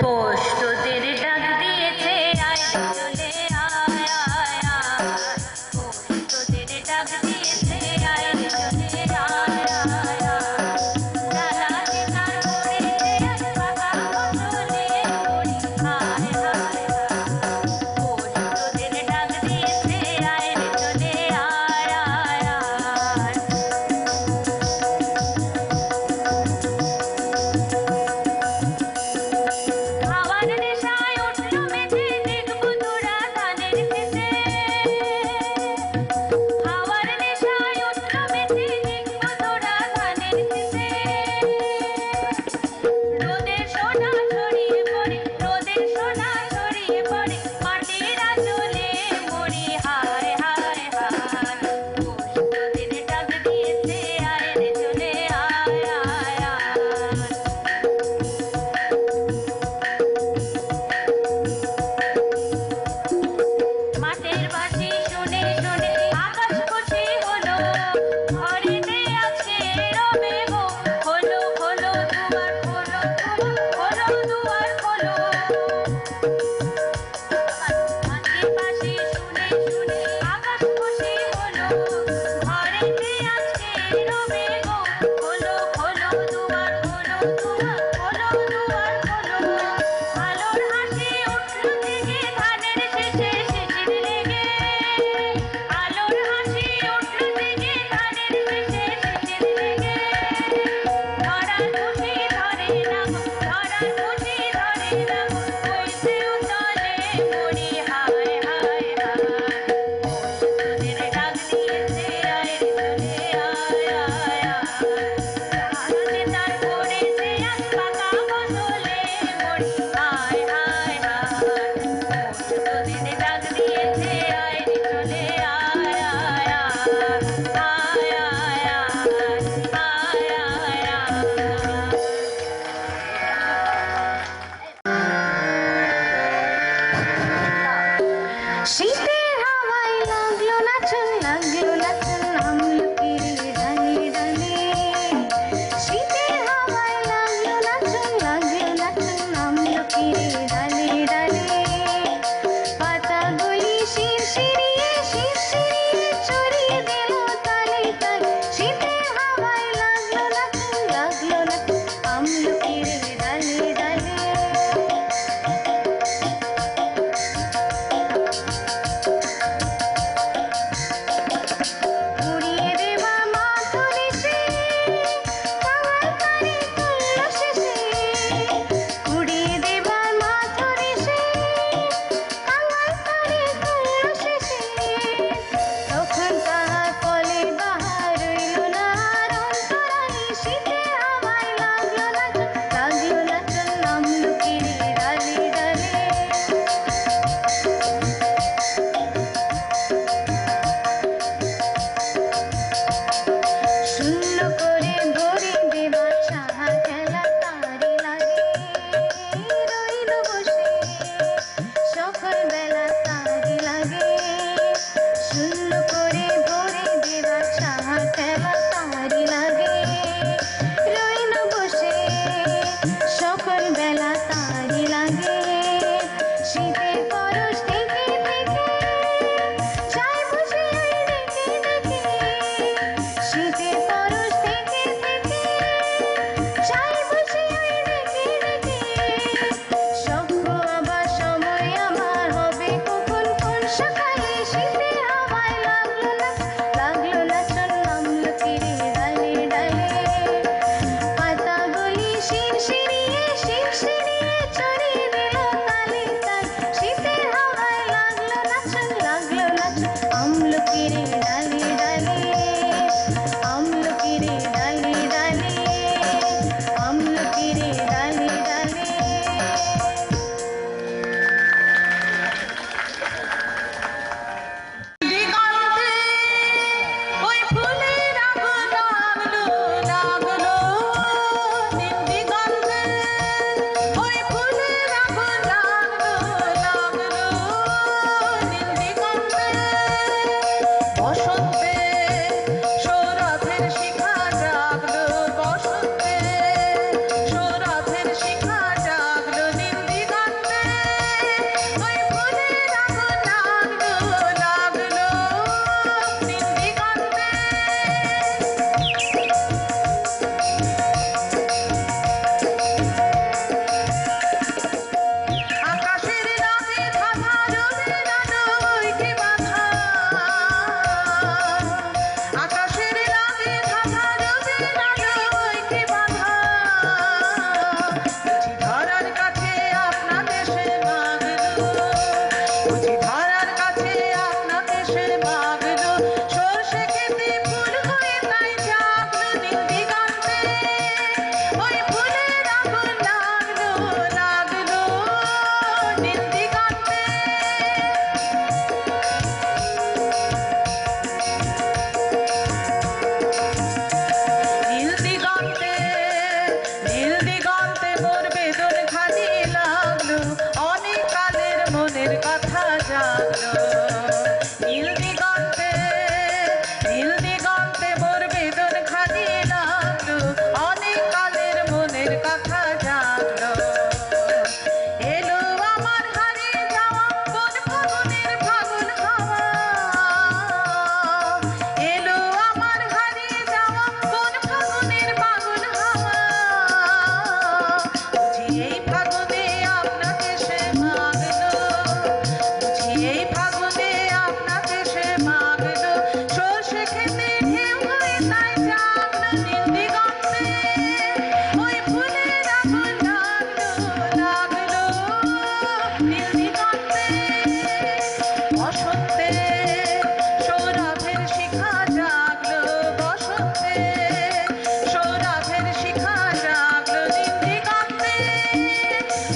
পোস্টদের ডাক দিয়েছে আয় রে চলে আয় আয় আয়, পোস্টদের ডাক দিয়েছে আয় রে চলে আয় আয় আয়, জ্বালাতে তার পড়েছে আজ পাকা ফসলে পড়ি হায় হায় হায়, পোস্টদের ডাক দিয়েছে আয় রে চলে আয় আয় আয়। হাওয়ার নেশায় উঠল মেতে দেখবো তোরা ধানের শেষে, হাওয়ার নেশায় উঠল মেতে দেখবো তোরা ধানের শেষে, রোদের সোনা ছড়িয়ে পড়ে, রোদের সোনা ছড়িয়ে পড়ে, মাটির আঁচলে মরি হায় হায় হায়, পোস্টদের ডাক দিয়েছে আয় রে চলে আয় আয় আয়। মাঠের বাঁশি শুনে শুনে আকাশ খুশি হলো, ঘরেতে আজকে রবে গো, খোলো খোলো দুয়ার খোলো, খোলো দুয়ার খোলো। মাঠের বাঁশি শুনে শুনে আকাশ খুশি হলো, ঘরেতে আজকে রবে গো, খোলো খোলো দুয়ার খোলো, খোলো দুয়ার খোলো। আলোর হাসি উঠল জেগে ধানের শেষে শিশির লেগে, আলোর হাসি উঠল জেগে ধানের শেষে শিশির লেগে, ধরার খুশি ধরে নাম, ধরার খুশি ধরে নাম, বইতে উতলে মরি হায় হায় হায়, পোস্টদের ডাক দিয়েছে আয় রে চলে আয় আয় আয়, জ্বালাতে তার পড়েছে আজ পাকা ফসলে মরি হায় হায় হায়, পোস্টদের ডাক দিয়েছে আয় রে চলে আয় আয় আয়, আয় আয় আয়, আয় আয় আয়। শীতের হাওয়ায় লাগলো নাচন, লাগলো নাচন, নামলো কিরে ডালে ডালে। শীতের হাওয়ায় লাগলো নাচন, লাগলো নাচন, নামলো কিরে ডালে ডালে। পাতাগুলি শিরশিরিয়ে শিরশিরিয়ে ছড়িয়ে দিল তালে তালে। শীতের হাওয়ায় লাগলো নাচন, লাগলো নাচন, নামলো কিরে ডালে ডালে। উড়িয়ে দেবার মাধুরী সে কাঙাল তারে তুলল শেষে, উড়িয়ে দেবার মনের কথা জাগলো এলো আমার হারিয়ে যাওয়া কোন ফাগুনের ফাগুন হাওয়া এলো আমার হারিয়ে যাওয়া কোন ফাগুনের ফাগুন হাওয়া বুঝি এই ফাগুনে আপনাকে সে মাগলো বুঝি এই ফাগুনে আপনাকে সে মাগলো সর্ষে খেতে ঢেউ হয়ে তাই জাগলো নীল দিগন্তে ওই ফুলের আগুন লাগলো নীল দিগন্তে বসন্তে সৌরভের শিখা জাগলো বসন্তে সৌরভের শিখা জাগলো নীল দিগন্তে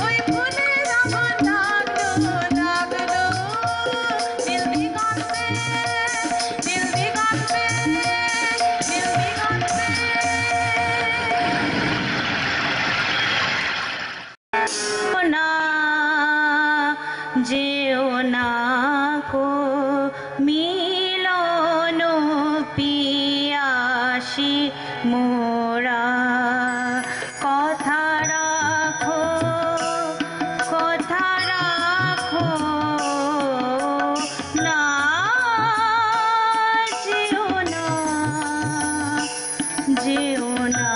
ওই ফুলের আগুন লাগলো নীল দিগন্তে নীল দিগন্তে নীল দিগন্তে না যেও না কো মিলন পিয়াসি মোরা কথা রাখো না যেও না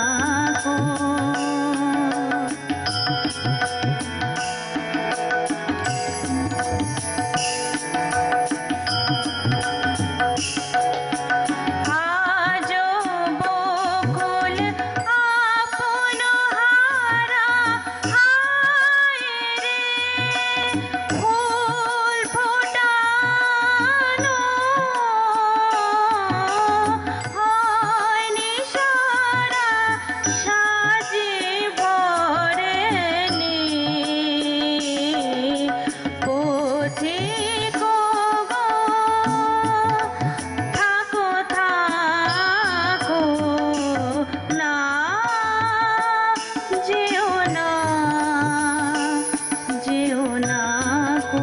কো আজো বকুল আপন হারা হায় রে ফুল ফোটানো হয়নি সারা সাজে ভরেনি পথিক গো থাকো না যেও না কো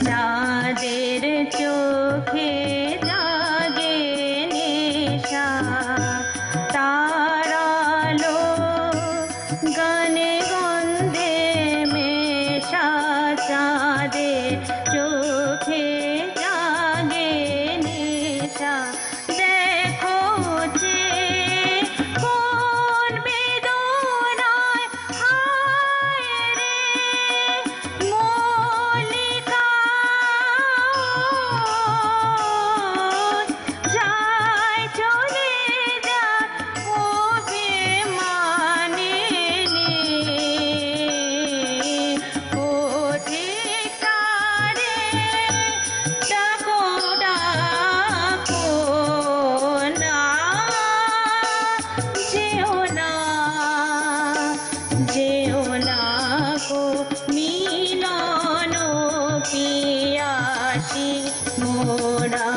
চাঁদের চোখে জাগে নেশা তারালো গানে গন্ধে মেশা চাঁদের চোখে জাগে নেশা দেখো যে কোন বেদনায় হায় রে মল্লিকা যায় চলে যায় ও বেমানিনী পথিক তারে ডাকো না যেও না কো মিলন পিয়াসি মোরা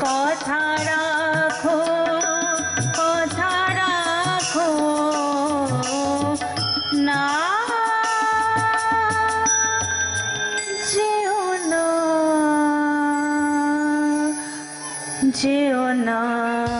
কথা রাখো না যেও না